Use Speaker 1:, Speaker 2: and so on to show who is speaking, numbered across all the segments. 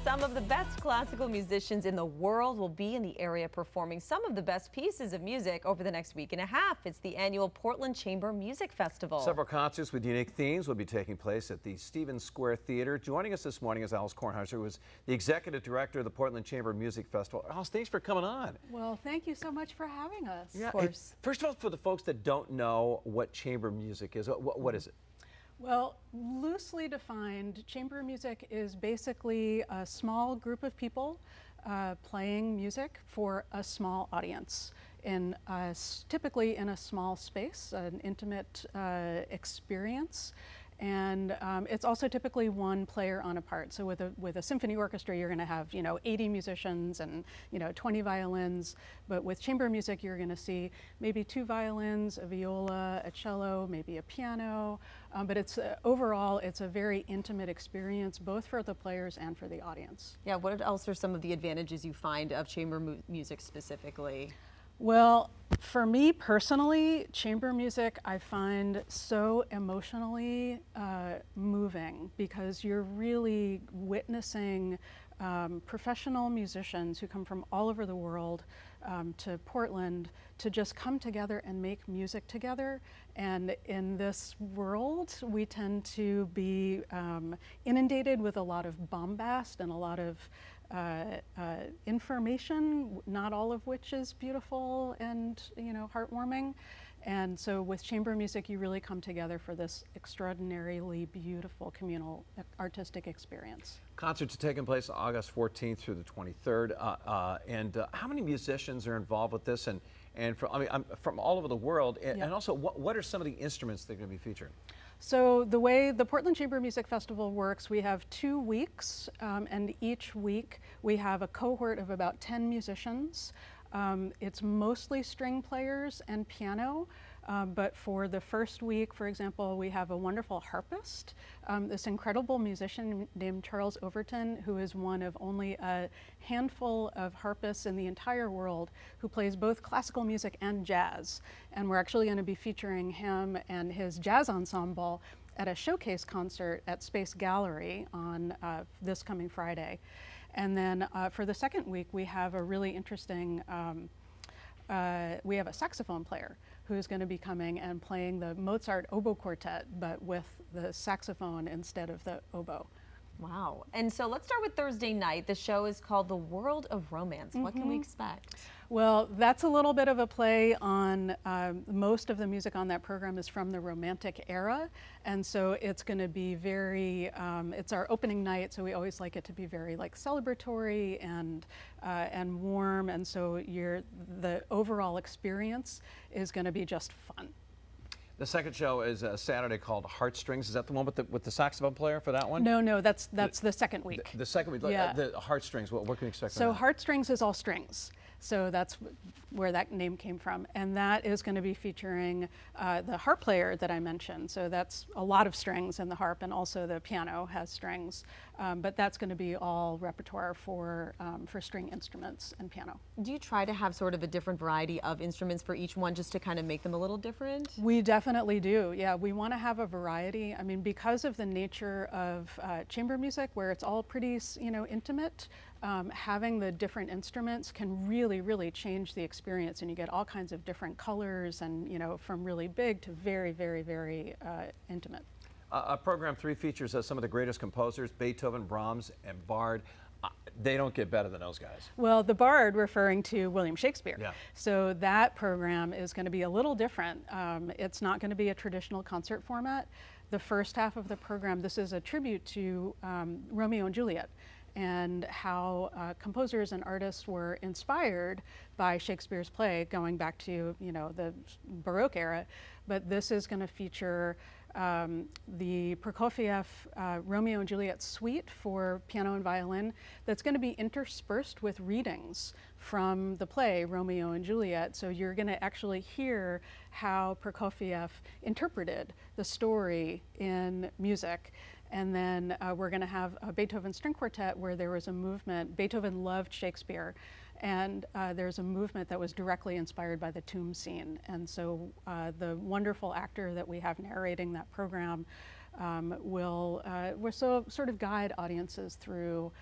Speaker 1: Some of the best classical musicians in the world will be in the area performing some of the best pieces of music over the next week and a half. It's the annual Portland Chamber Music Festival.
Speaker 2: Several concerts with unique themes will be taking place at the Stevens Square Theater. Joining us this morning is Alice Kornhauser, who is the executive director of the Portland Chamber Music Festival. Alice, thanks for coming on.
Speaker 3: Well, thank you so much for having us.
Speaker 2: Yeah,
Speaker 3: of course.
Speaker 2: First of all, for the folks that don't know what chamber music is, what is it?
Speaker 3: Well, loosely defined, chamber music is basically a small group of people playing music for a small audience typically in a small space, an intimate experience. And it's also typically one player on a part. So with a symphony orchestra, you're going to have 80 musicians and 20 violins. But with chamber music, you're going to see maybe 2 violins, a viola, a cello, maybe a piano. But overall, it's a very intimate experience, both for the players and for the audience.
Speaker 1: Yeah. What else are some of the advantages you find of chamber music specifically?
Speaker 3: Well, for me personally, chamber music I find so emotionally moving because you're really witnessing professional musicians who come from all over the world to Portland to just come together and make music together. And in this world, we tend to be inundated with a lot of bombast and a lot of information, not all of which is beautiful and heartwarming. And so with chamber music, you really come together for this extraordinarily beautiful communal artistic experience.
Speaker 2: Concerts are taking place August 14th through the 23rd. How many musicians are involved with this? And from all over the world. And also, what are some of the instruments that are going to be featured?
Speaker 3: So the way the Portland Chamber Music Festival works, we have 2 weeks, and each week we have a cohort of about 10 musicians. It's mostly string players and piano, but for the first week, for example, we have a wonderful harpist, this incredible musician named Charles Overton, who is one of only a handful of harpists in the entire world who plays both classical music and jazz. And we're actually going to be featuring him and his jazz ensemble at a showcase concert at Space Gallery on this coming Friday. And then for the second week, we have a really interesting, we have a saxophone player who's going to be coming and playing the Mozart oboe quartet, but with the saxophone instead of the oboe.
Speaker 1: Wow. And so let's start with Thursday night. The show is called The World of Romance. What can we expect?
Speaker 3: Well, that's a little bit of a play on most of the music on that program is from the Romantic era. And so it's going to be very, it's our opening night, so we always like it to be very celebratory and warm. And so the overall experience is going to be just fun.
Speaker 2: The second show is a Saturday called Heartstrings. Is that the one with the saxophone player for that one?
Speaker 3: No, that's the second week.
Speaker 2: The second week,
Speaker 3: yeah.
Speaker 2: The Heartstrings, what can we expect from
Speaker 3: So
Speaker 2: that?
Speaker 3: Heartstrings is all strings. So that's where that name came from. And that is going to be featuring the harp player that I mentioned. So that's a lot of strings in the harp, and also the piano has strings. But that's going to be all repertoire for string instruments and piano.
Speaker 1: Do you try to have sort of a different variety of instruments for each one just to kind of make them a little different?
Speaker 3: We definitely do. Yeah, we want to have a variety. I mean, because of the nature of chamber music, where it's all pretty, intimate, having the different instruments can really change the experience, and you get all kinds of different colors and, from really big to very, very intimate.
Speaker 2: Program 3 features some of the greatest composers, Beethoven, Brahms, and Bard. They don't get better than those guys.
Speaker 3: Well, the Bard referring to William Shakespeare.
Speaker 2: Yeah.
Speaker 3: So that program is going to be a little different. It's not going to be a traditional concert format. The first half of the program, this is a tribute to Romeo and Juliet, and how composers and artists were inspired by Shakespeare's play going back to the Baroque era. But this is going to feature the Prokofiev Romeo and Juliet suite for piano and violin that's going to be interspersed with readings from the play Romeo and Juliet. So you're going to actually hear how Prokofiev interpreted the story in music. And then we're going to have a Beethoven string quartet where there was a movement. Beethoven loved Shakespeare, and there's a movement that was directly inspired by the tomb scene. And so the wonderful actor that we have narrating that program will sort of guide audiences through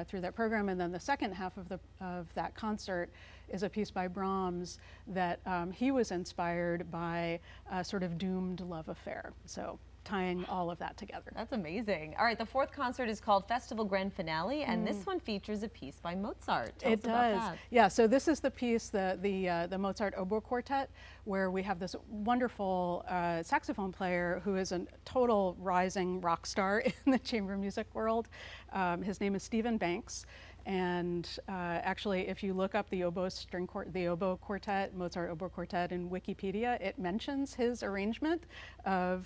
Speaker 3: through that program. And then the second half of that concert is a piece by Brahms that he was inspired by a sort of doomed love affair. So tying all of that together.
Speaker 1: That's amazing. All right, the fourth concert is called Festival Grand Finale, and this one features a piece by Mozart. Tell us about that.
Speaker 3: Yeah, so this is the piece, the Mozart Oboe Quartet, where we have this wonderful saxophone player who is a total rising rock star in the chamber music world. His name is Stephen Banks. And actually, if you look up the oboe quartet, Mozart Oboe Quartet in Wikipedia, it mentions his arrangement of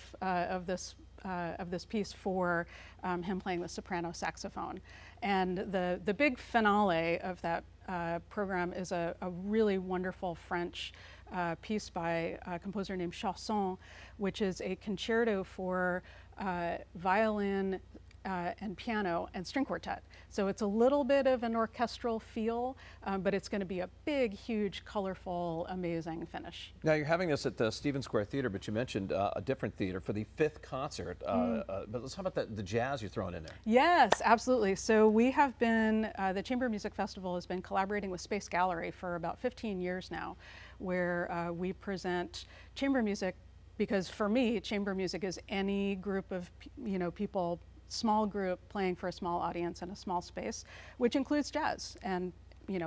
Speaker 3: this piece for him playing the soprano saxophone. And the big finale of that program is a really wonderful French piece by a composer named Chausson, which is a concerto for violin, and piano and string quartet. So it's a little bit of an orchestral feel, but it's going to be a big, huge, colorful, amazing finish.
Speaker 2: Now you're having this at the Stephen Square Theater, but you mentioned a different theater for the fifth concert. But let's talk about the jazz you're throwing in there.
Speaker 3: Yes, absolutely. So we have been, the Chamber Music Festival has been collaborating with Space Gallery for about 15 years now, where we present chamber music, because for me, chamber music is any group of people, small group playing for a small audience in a small space, which includes jazz and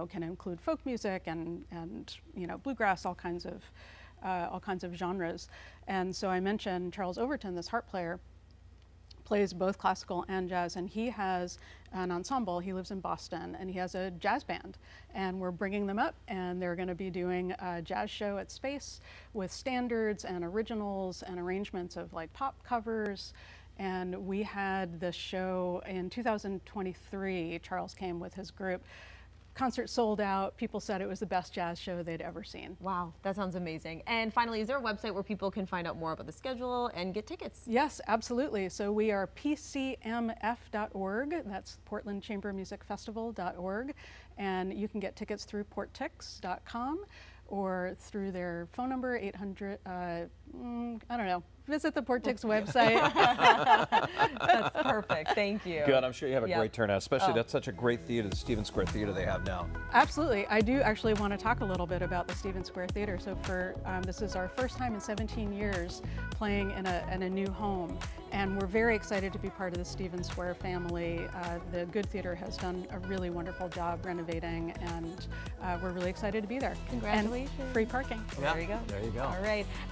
Speaker 3: can include folk music and bluegrass, all kinds of genres. And so I mentioned Charles Overton, this harp player, plays both classical and jazz, and he has an ensemble. He lives in Boston, and he has a jazz band, and we're bringing them up, and they're going to be doing a jazz show at Space with standards and originals and arrangements of like pop covers. And we had the show in 2023. Charles came with his group. Concert sold out. People said it was the best jazz show they'd ever seen.
Speaker 1: Wow, that sounds amazing. And finally, is there a website where people can find out more about the schedule and get tickets?
Speaker 3: Yes, absolutely. So we are pcmf.org. That's Portland Chamber Music Festival.org. And you can get tickets through porttix.com or through their phone number, 800, I don't know. Visit the Porttix website.
Speaker 1: That's perfect. Thank you.
Speaker 2: Good. I'm sure you have a great turnout, especially that's such a great theater, the Stephen Square Theater they have now.
Speaker 3: Absolutely. I do actually want to talk a little bit about the Stephen Square Theater. So this is our first time in 17 years playing in a new home, and we're very excited to be part of the Stephen Square family. The Good Theater has done a really wonderful job renovating, and we're really excited to be there.
Speaker 1: Congratulations.
Speaker 3: And free parking.
Speaker 1: There you go.
Speaker 2: There you go.
Speaker 1: All right.